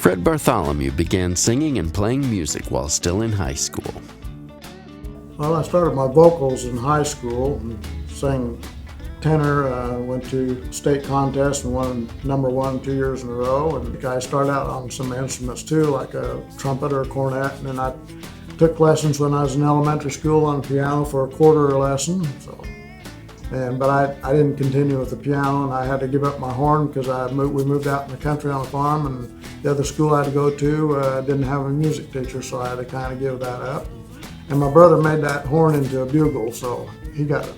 Fred Bartholomew began singing and playing music while still in high school. Well, I started my vocals in high school and sang tenor. Went to state contests and won #1 2 years in a row. And I started out on some instruments too, like a trumpet or a cornet. And then I took lessons when I was in elementary school on piano for a quarter lesson. But I didn't continue with the piano, and I had to give up my horn because we moved out in the country on a farm, and the other school I had to go to didn't have a music teacher, so I had to kind of give that up. And my brother made that horn into a bugle, so he got a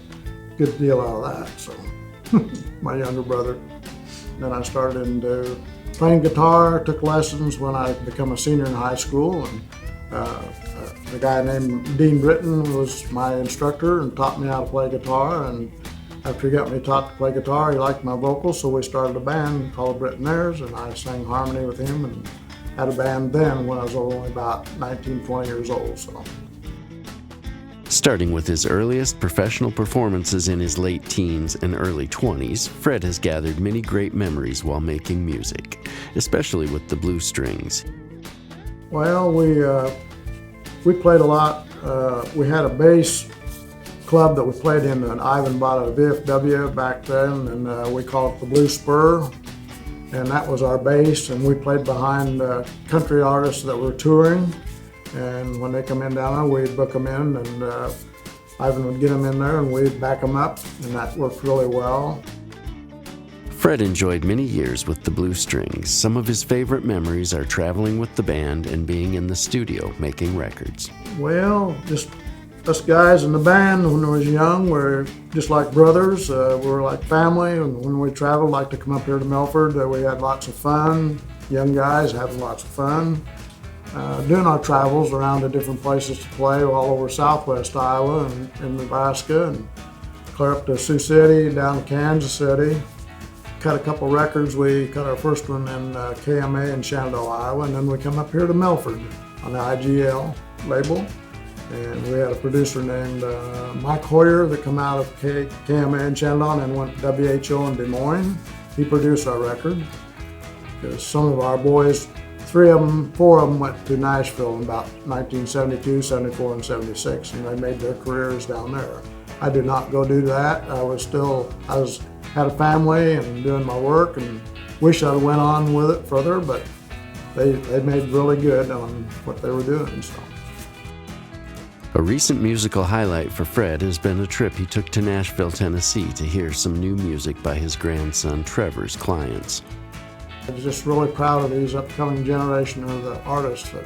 good deal out of that. So my younger brother. Then I started into playing guitar, took lessons when I became a senior in high school, and the guy named Dean Britton was my instructor and taught me how to play guitar. And after he got me taught to play guitar, he liked my vocals, so we started a band called Brittonaires, and I sang harmony with him and had a band then when I was only about 19, 20 years old. Starting with his earliest professional performances in his late teens and early 20s, Fred has gathered many great memories while making music, especially with the Blue Strings. Well, we played a lot. We had a bass club that we played in, and Ivan bought a VFW back then, and we called it the Blue Spur, and that was our bass. And we played behind country artists that were touring, and when they come in down there, we'd book them in, and Ivan would get them in there, and we'd back them up, and that worked really well. Fred enjoyed many years with the Blue Strings. Some of his favorite memories are traveling with the band and being in the studio making records. Well, just us guys in the band when I was young were just like brothers. We were like family, and when we traveled, like to come up here to Milford, we had lots of fun. Young guys having lots of fun. Doing our travels around to different places to play all over southwest Iowa and Nebraska, and clear up to Sioux City, down to Kansas City. Cut a couple records. We cut our first one in KMA in Shenandoah, Iowa, and then we come up here to Milford on the IGL label. And we had a producer named Mike Hoyer that come out of KMA in Shenandoah and went to WHO in Des Moines. He produced our record because some of our boys, 4 of them went to Nashville in about 1972, 74, and 76, and they made their careers down there. I did not go do that. Had a family and doing my work, and wish I'd went on with it further, but they made really good on what they were doing. So. A recent musical highlight for Fred has been a trip he took to Nashville, Tennessee to hear some new music by his grandson Trevor's clients. I was just really proud of these upcoming generation of the artists. That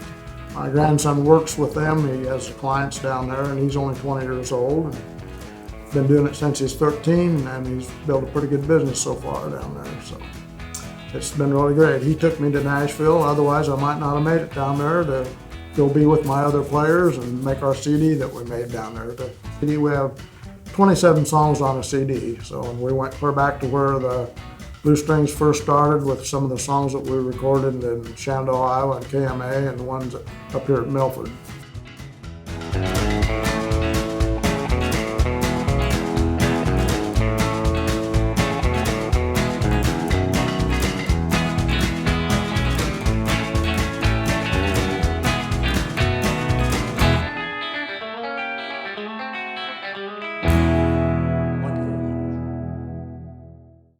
my grandson works with them. He has the clients down there, and he's only 20 years old. Been doing it since he's 13, and he's built a pretty good business so far down there. So it's been really great. He took me to Nashville. Otherwise, I might not have made it down there to go be with my other players and make our CD that we made down there. We have 27 songs on a CD. So we went clear back to where the Blue Strings first started with some of the songs that we recorded in Shenandoah, Iowa, and KMA, and the ones up here at Milford.